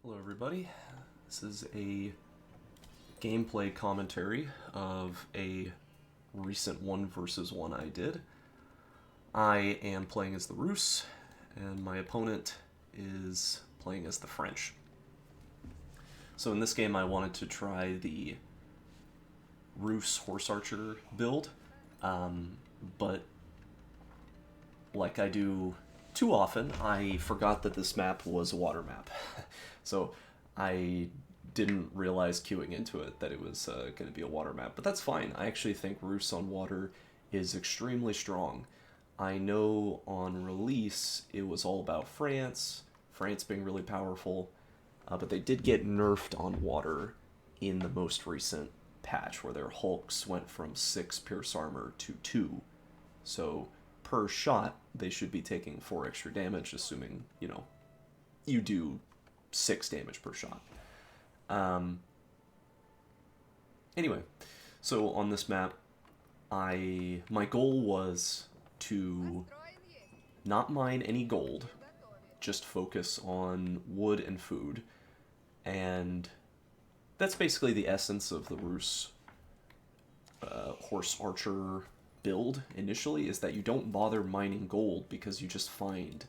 Hello everybody, this is a gameplay commentary of a recent 1 versus 1 I did. I am playing as the Rus, and my opponent is playing as the French. So in this game I wanted to try the Rus Horse Archer build, but like I do too often, I forgot that this map was a water map. So I didn't realize queuing into it that it was going to be a water map, but that's fine. I actually think Rus on water is extremely strong. I know on release it was all about France being really powerful, but they did get nerfed on water in the most recent patch where their hulks went from 6 pierce armor to 2. So per shot, they should be taking 4 extra damage, assuming, you do 6 damage per shot. Anyway, so on this map, my goal was to not mine any gold, just focus on wood and food, and that's basically the essence of the Rus horse archer build initially, is that you don't bother mining gold because you just find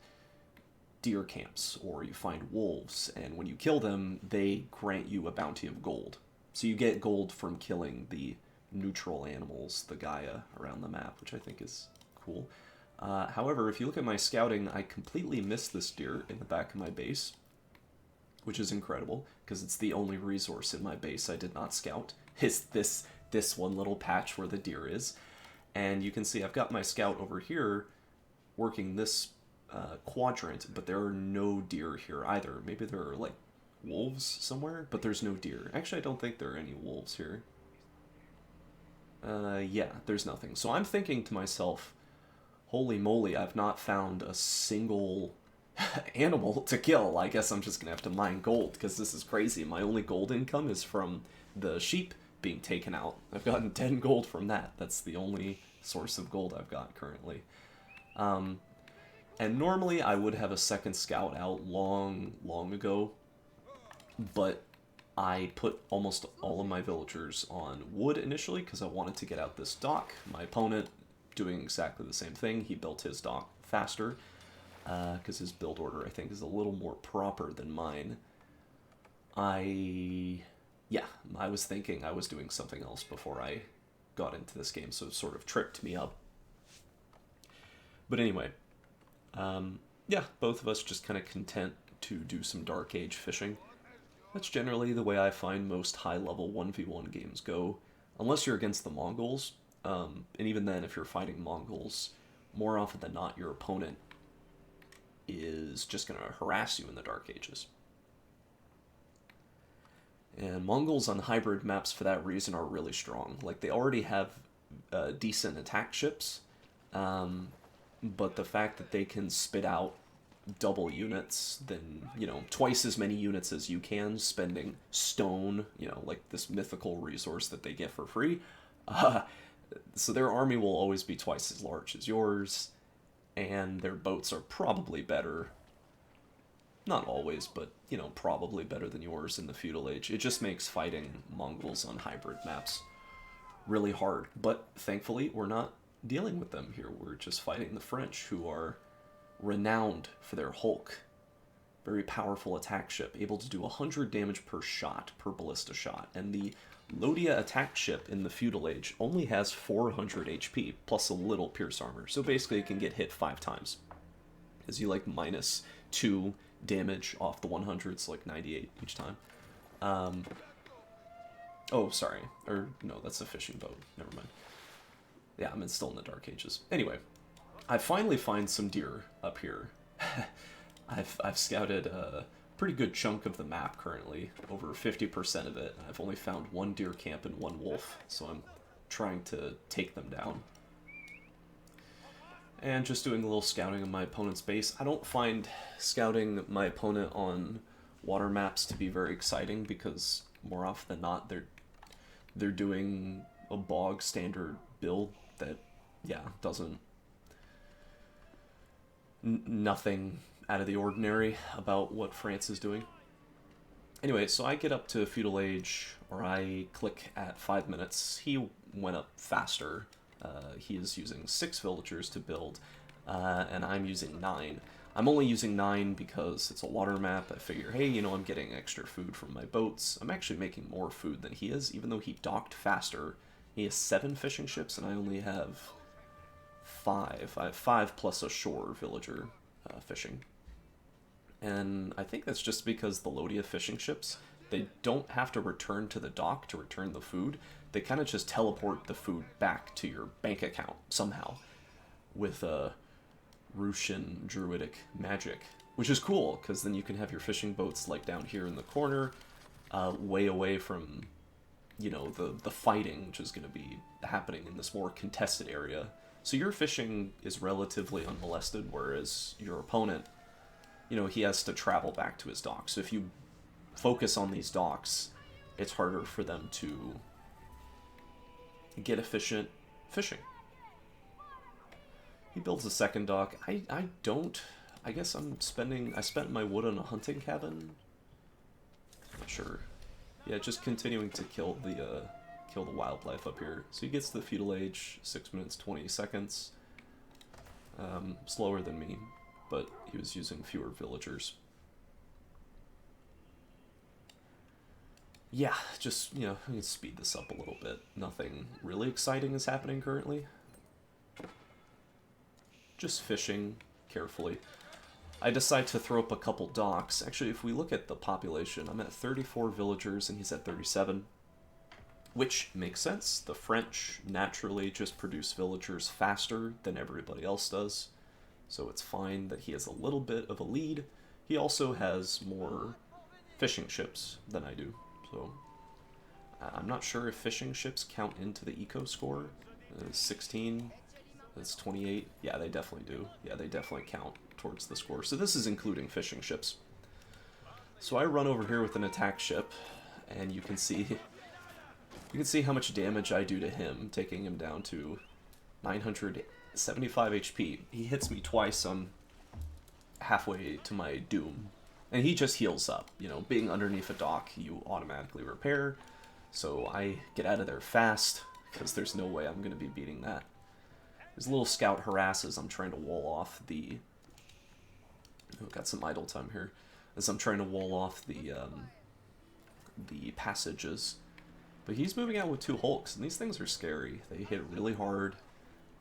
deer camps or you find wolves, and when you kill them they grant you a bounty of gold. So you get gold from killing the neutral animals, the Gaia, around the map, which I think is cool. However, if you look at my scouting, I completely missed this deer in the back of my base, which is incredible because it's the only resource in my base I did not scout, is this one little patch where the deer is. And you can see I've got my scout over here working this quadrant, but there are no deer here either. Maybe there are, like, wolves somewhere, but there's no deer. Actually, I don't think there are any wolves here. Yeah, there's nothing. So I'm thinking to myself, holy moly, I've not found a single animal to kill. I guess I'm just gonna have to mine gold, because this is crazy. My only gold income is from the sheep being taken out. I've gotten 10 gold from that. That's the only source of gold I've got currently. And normally I would have a second scout out long ago, but I put almost all of my villagers on wood initially because I wanted to get out this dock. My opponent doing exactly the same thing. He built his dock faster because his build order, I think, is a little more proper than mine. Yeah, I was thinking I was doing something else before I got into this game, so it sort of tripped me up. But anyway, yeah, both of us just kind of content to do some Dark Age fishing. That's generally the way I find most high-level 1v1 games go, unless you're against the Mongols, and even then, if you're fighting Mongols, more often than not, your opponent is just going to harass you in the Dark Ages. And Mongols on hybrid maps, for that reason, are really strong. Like, they already have decent attack ships, but the fact that they can spit out double units, then, twice as many units as you can, spending stone, like this mythical resource that they get for free, so their army will always be twice as large as yours, and their boats are probably better. Not always, but, probably better than yours in the feudal age. It just makes fighting Mongols on hybrid maps really hard. But thankfully, we're not dealing with them here. We're just fighting the French, who are renowned for their Hulk. Very powerful attack ship, able to do 100 damage per shot, per ballista shot. And the Lodya attack ship in the feudal age only has 400 HP, plus a little pierce armor. So basically it can get hit 5 times. As you, like, minus 2 damage off the 100s, like 98 each time. Oh, sorry. Or, no, that's a fishing boat. Never mind. Yeah, I'm still in the Dark Ages. Anyway, I finally find some deer up here. I've scouted a pretty good chunk of the map currently, over 50% of it. I've only found 1 deer camp and 1 wolf, so I'm trying to take them down. And just doing a little scouting of my opponent's base. I don't find scouting my opponent on water maps to be very exciting because more often than not they're doing a bog standard build that, yeah, doesn't... nothing out of the ordinary about what France is doing. Anyway, so I get up to feudal age, or I click at 5 minutes. He went up faster. He is using 6 villagers to build, and I'm using 9. I'm only using 9 because it's a water map. I figure, hey, you know, I'm getting extra food from my boats. I'm actually making more food than he is, even though he docked faster. He has 7 fishing ships, and I only have 5. I have 5 plus a shore villager fishing. And I think that's just because the Lodya fishing ships, they don't have to return to the dock to return the food. They kind of just teleport the food back to your bank account somehow with a Russian druidic magic, which is cool because then you can have your fishing boats like down here in the corner, way away from, you know, the fighting, which is going to be happening in this more contested area. So your fishing is relatively unmolested, whereas your opponent, you know, he has to travel back to his dock. So if you focus on these docks, it's harder for them to get efficient fishing. He builds a second dock. I guess I spent my wood on a hunting cabin. Not sure. Yeah, just continuing to kill the wildlife up here. So he gets to the feudal age, 6 minutes 20 seconds. Slower than me, but he was using fewer villagers. Yeah, just, you know, I can speed this up a little bit. Nothing really exciting is happening currently. Just fishing carefully. I decide to throw up a couple docks. Actually, if we look at the population, I'm at 34 villagers and he's at 37. Which makes sense. The French naturally just produce villagers faster than everybody else does. So it's fine that he has a little bit of a lead. He also has more fishing ships than I do. So I'm not sure if fishing ships count into the eco score. 16, that's 28. Yeah, they definitely do. Yeah, they definitely count towards the score. So this is including fishing ships. So I run over here with an attack ship, and you can see how much damage I do to him, taking him down to 975 HP. He hits me twice. I'm halfway to my doom. And he just heals up. You know, being underneath a dock, you automatically repair. So I get out of there fast, because there's no way I'm going to be beating that. His little scout harasses. I'm trying to wall off the... Oh, got some idle time here. As I'm trying to wall off the passages. But he's moving out with 2 hulks, and these things are scary. They hit really hard.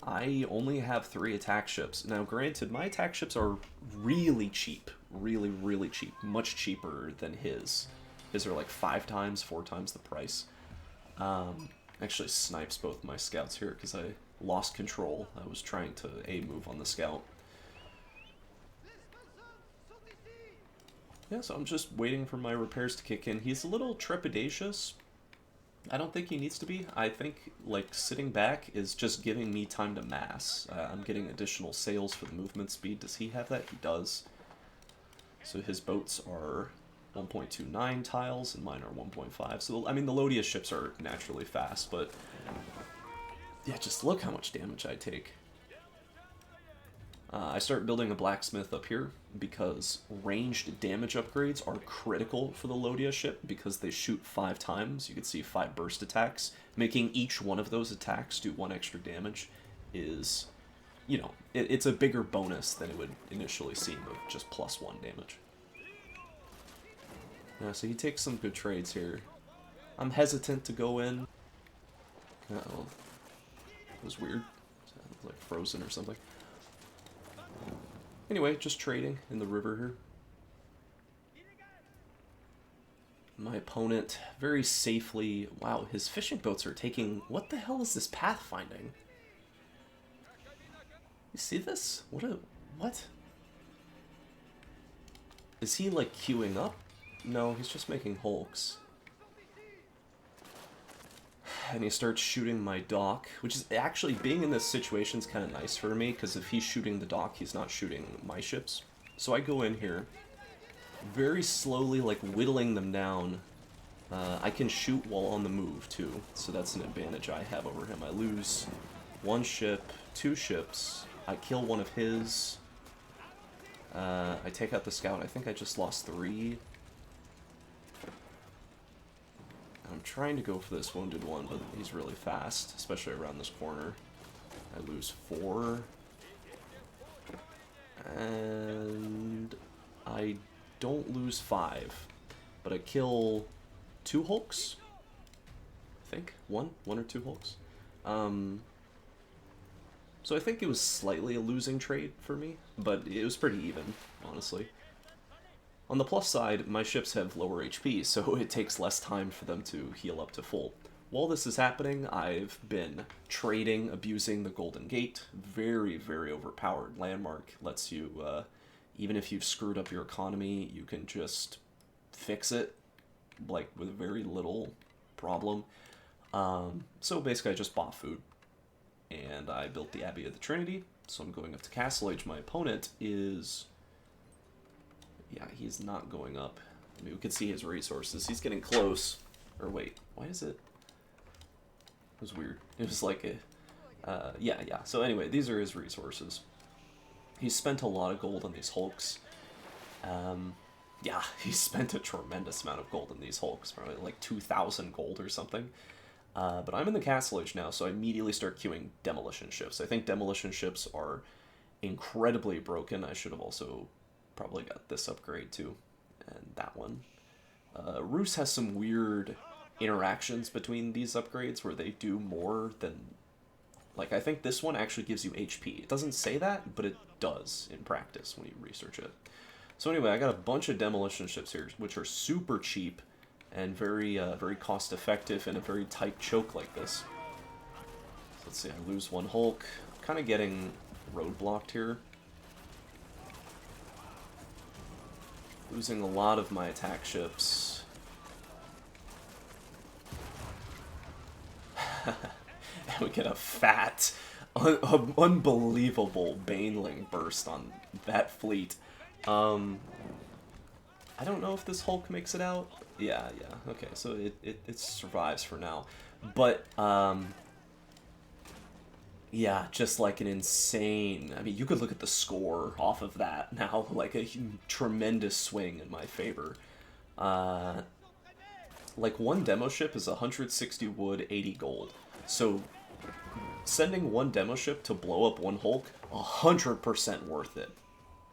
I only have 3 attack ships. Now, granted, my attack ships are really cheap. Really, really cheap. Much cheaper than his. His are like 5 times, 4 times the price. Actually snipes both my scouts here because I lost control. I was trying to A-move on the scout. Yeah, so I'm just waiting for my repairs to kick in. He's a little trepidatious. I don't think he needs to be. I think, like, sitting back is just giving me time to mass. I'm getting additional sails for the movement speed. Does he have that? He does. So his boats are 1.29 tiles, and mine are 1.5. So, I mean, the Lodya ships are naturally fast, but... yeah, just look how much damage I take. I start building a blacksmith up here because ranged damage upgrades are critical for the Lodya ship because they shoot 5 times. You can see 5 burst attacks. Making each one of those attacks do 1 extra damage is, you know, it's a bigger bonus than it would initially seem of just +1 damage. Yeah, so he takes some good trades here. I'm hesitant to go in. Uh-oh. It was weird. It was like frozen or something. Anyway, just trading in the river here. My opponent very safely... Wow, his fishing boats are taking... What the hell is this pathfinding? You see this? What? Is he, like, queuing up? No, he's just making hulks. And he starts shooting my dock, which is actually, being in this situation is kind of nice for me, because if he's shooting the dock, he's not shooting my ships. So I go in here, very slowly, like, whittling them down. I can shoot while on the move, too, so that's an advantage I have over him. I lose 1 ship, 2 ships, I kill one of his, I take out the scout. I think I just lost 3. trying to go for this wounded one, but he's really fast, especially around this corner. I lose 4. And I don't lose 5. But I kill 2 Hulks? I think. One or 2 Hulks. So I think it was slightly a losing trade for me, but it was pretty even, honestly. On the plus side, my ships have lower HP, so it takes less time for them to heal up to full. While this is happening, I've been trading, abusing the Golden Gate. Very, very overpowered. Landmark lets you, even if you've screwed up your economy, you can just fix it, like, with very little problem. So basically I just bought food. And I built the Abbey of the Trinity, so I'm going up to Castle Age. My opponent is... yeah, he's not going up. I mean, we can see his resources. He's getting close. Or wait, why is it... it was weird. It was like a... yeah. So anyway, these are his resources. He spent a lot of gold on these Hulks. Yeah, he spent a tremendous amount of gold on these Hulks. Probably like 2,000 gold or something. But I'm in the Castle Age now, so I immediately start queuing demolition ships. I think demolition ships are incredibly broken. I should have also probably got this upgrade too, and that one. Rus has some weird interactions between these upgrades where they do more than... like, I think this one actually gives you HP. It doesn't say that, but it does in practice when you research it. So anyway, I got a bunch of demolition ships here, which are super cheap and very, very cost-effective in a very tight choke like this. So let's see, I lose 1 Hulk. Kind of getting roadblocked here. Losing a lot of my attack ships. And we get a fat, unbelievable Baneling burst on that fleet. I don't know if this Hulk makes it out. Yeah, okay, so it survives for now. But, yeah, just like an insane... I mean, you could look at the score off of that now, like a tremendous swing in my favor. Like, 1 demo ship is 160 wood, 80 gold. So, sending 1 demo ship to blow up 1 Hulk, 100% worth it.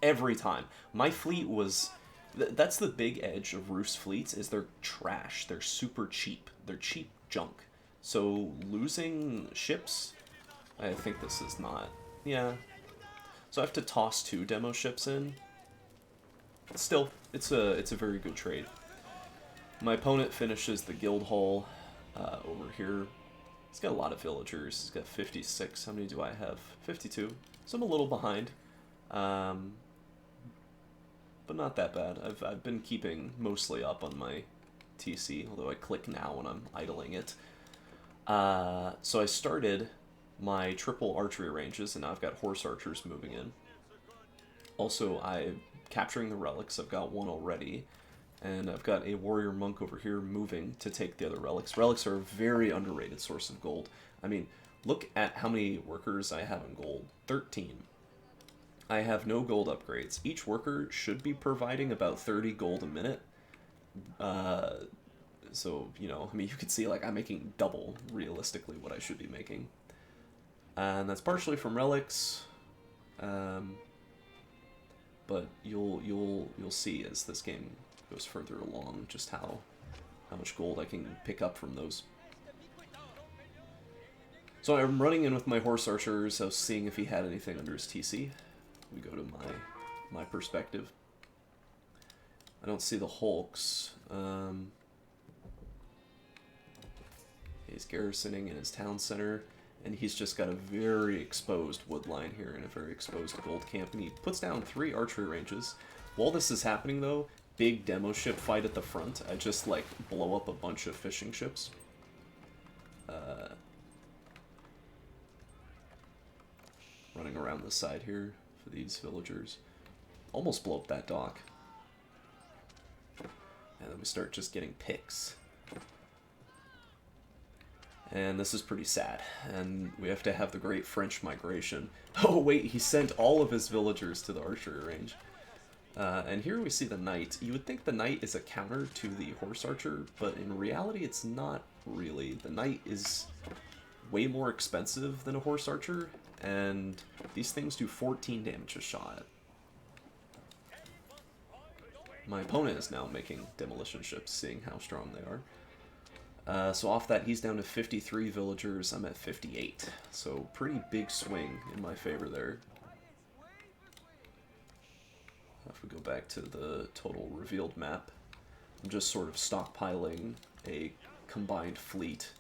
Every time. My fleet was... that's the big edge of Rus fleets, is they're trash. They're super cheap. They're cheap junk. So losing ships, I think this is not... yeah. So I have to toss 2 demo ships in. Still, it's a very good trade. My opponent finishes the guild hall over here. He's got a lot of villagers. He's got 56. How many do I have? 52. So I'm a little behind. But not that bad. I've been keeping mostly up on my TC, although I click now when I'm idling it. So I started my triple archery ranges, and now I've got horse archers moving in. Also, I'm capturing the relics. I've got 1 already, and I've got a warrior monk over here moving to take the other relics. Relics are a very underrated source of gold. I mean, look at how many workers I have in gold. 13. I have no gold upgrades. Each worker should be providing about 30 gold a minute. So, you know, I mean, you can see, like, I'm making double, realistically, what I should be making. And that's partially from relics. But you'll see as this game goes further along just how much gold I can pick up from those. So I'm running in with my horse archers. I was seeing if he had anything under his TC. We go to my perspective. I don't see the Hulks. He's garrisoning in his town center, and he's just got a very exposed wood line here and a very exposed gold camp, and he puts down 3 archery ranges. While this is happening, though, big demo ship fight at the front. I just, like, blow up a bunch of fishing ships. Running around the side here for these villagers. Almost blow up that dock. And then we start just getting picks. And this is pretty sad. And we have to have the Great French Migration. Oh wait, he sent all of his villagers to the archery range. And here we see the knight. You would think the knight is a counter to the horse archer, but in reality it's not really. The knight is way more expensive than a horse archer, and these things do 14 damage a shot. My opponent is now making demolition ships, seeing how strong they are. So off that, he's down to 53 villagers. I'm at 58. So pretty big swing in my favor there. If we go back to the total revealed map, I'm just sort of stockpiling a combined fleet.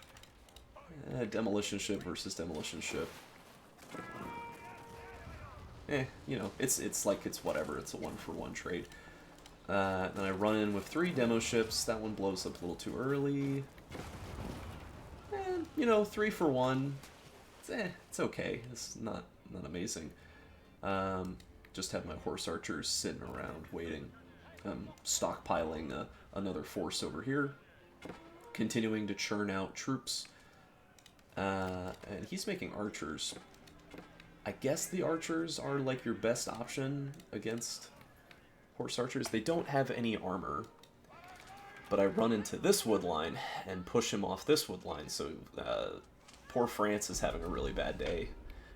Demolition ship versus demolition ship. You know, it's like it's whatever. It's a 1-for-1 trade. Then I run in with 3 demo ships. That one blows up a little too early. You know, 3 for 1. It's okay. It's not amazing. Just have my horse archers sitting around waiting. Stockpiling another force over here. Continuing to churn out troops. And he's making archers. I guess the archers are like your best option against horse archers. They don't have any armor. But I run into this wood line and push him off this wood line. So poor France is having a really bad day.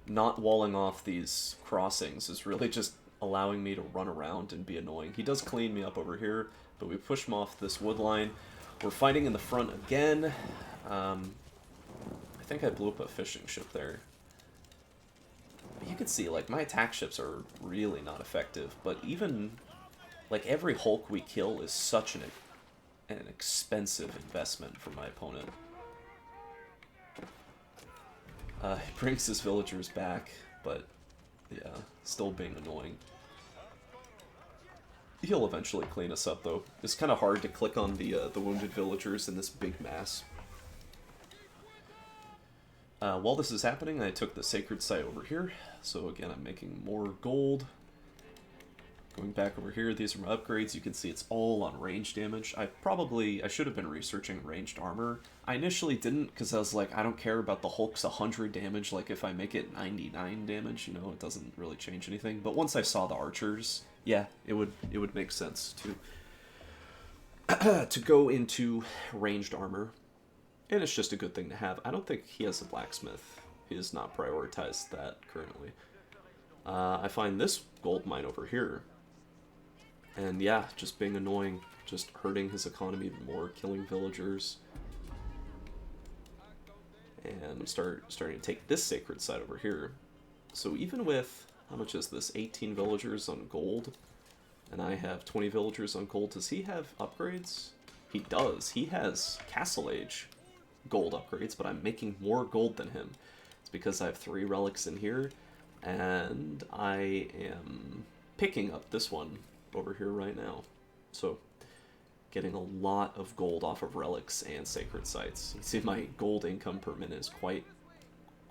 Not walling off these crossings is really just allowing me to run around and be annoying. He does clean me up over here, but we push him off this wood line. We're fighting in the front again. I think I blew up a fishing ship there. But you can see, like, my attack ships are really not effective, but even, like, every Hulk we kill is such an expensive investment for my opponent. He brings his villagers back, but yeah, still being annoying. He'll eventually clean us up, though. It's kind of hard to click on the wounded villagers in this big mass. While this is happening, I took the sacred site over here. So again, I'm making more gold. Going back over here, these are my upgrades. You can see it's all on range damage. I should have been researching ranged armor. I initially didn't because I was like, I don't care about the Hulk's 100 damage. Like, if I make it 99 damage, you know, it doesn't really change anything. But once I saw the archers, yeah, it would make sense to go into ranged armor. And it's just a good thing to have. I don't think he has a blacksmith. He has not prioritized that currently. I find this gold mine over here. And yeah, just being annoying, just hurting his economy even more, killing villagers. And starting to take this sacred site over here. So even with, how much is this, 18 villagers on gold, and I have 20 villagers on gold, does he have upgrades? He does. He has Castle Age gold upgrades, but I'm making more gold than him. It's because I have 3 relics in here, and I am picking up this one over here right now. So, getting a lot of gold off of relics and sacred sites. You can see my gold income per minute is quite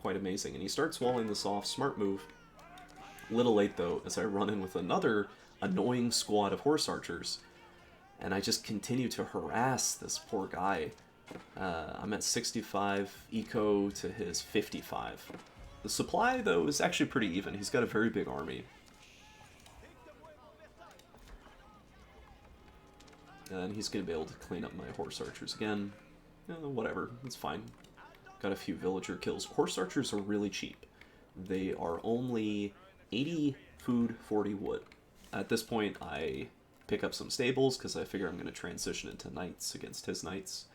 amazing. And he starts walling this off. Smart move. Little late, though, as I run in with another annoying squad of horse archers. And I just continue to harass this poor guy. I'm at 65 eco to his 55. The supply, though, is actually pretty even. He's got a very big army. And he's going to be able to clean up my horse archers again. Whatever, it's fine. Got a few villager kills. Horse archers are really cheap. They are only 80 food, 40 wood. At this point, I pick up some stables, because I figure I'm going to transition into knights against his knights.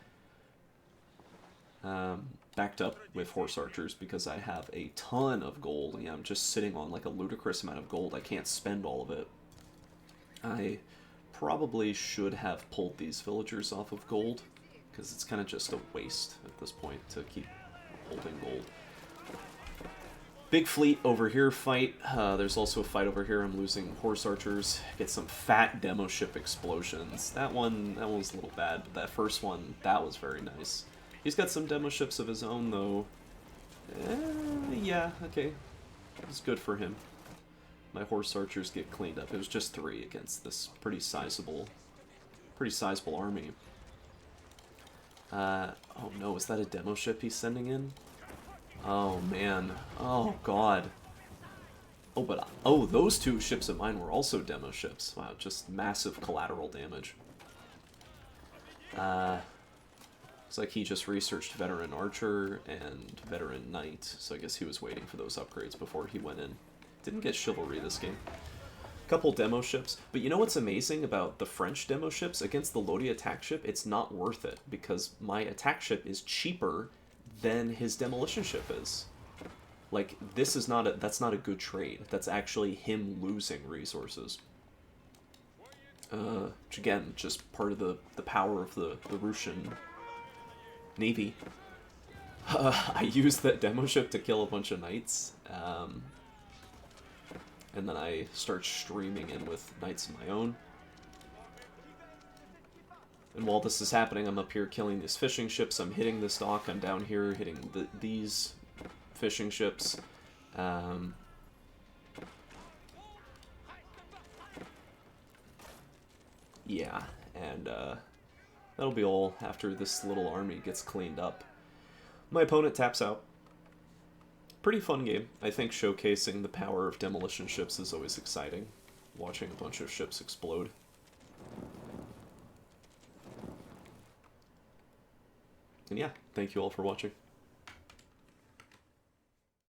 Backed up with horse archers, because I have a ton of gold. Yeah, I'm just sitting on like a ludicrous amount of gold. I can't spend all of it. I probably should have pulled these villagers off of gold, because it's kind of just a waste at this point to keep holding gold. Big fleet over here fight. There's also a fight over here. I'm losing horse archers. Get some fat demo ship explosions. That one was a little bad, but that first one, that was very nice. He's got some demo ships of his own, though. Yeah, okay. It's good for him. My horse archers get cleaned up. It was just 3 against this pretty sizable army. Oh no, is that a demo ship he's sending in? Oh man. Oh god. Oh, but oh, those two ships of mine were also demo ships. Wow, just massive collateral damage. Looks like he just researched Veteran Archer and Veteran Knight, so I guess he was waiting for those upgrades before he went in. Didn't get Chivalry this game. Couple demo ships, but you know what's amazing about the French demo ships? Against the Lodya attack ship, it's not worth it, because my attack ship is cheaper than his demolition ship is. Like, this is not a, that's not a good trade. That's actually him losing resources. Which again, just part of the power of the Russian Navy. I used that demo ship to kill a bunch of knights, and then I start streaming in with knights of my own. And while this is happening, I'm up here killing these fishing ships, I'm hitting this dock, I'm down here hitting these fishing ships. Yeah, and that'll be all after this little army gets cleaned up. My opponent taps out. Pretty fun game. I think showcasing the power of demolition ships is always exciting. Watching a bunch of ships explode. And yeah, thank you all for watching.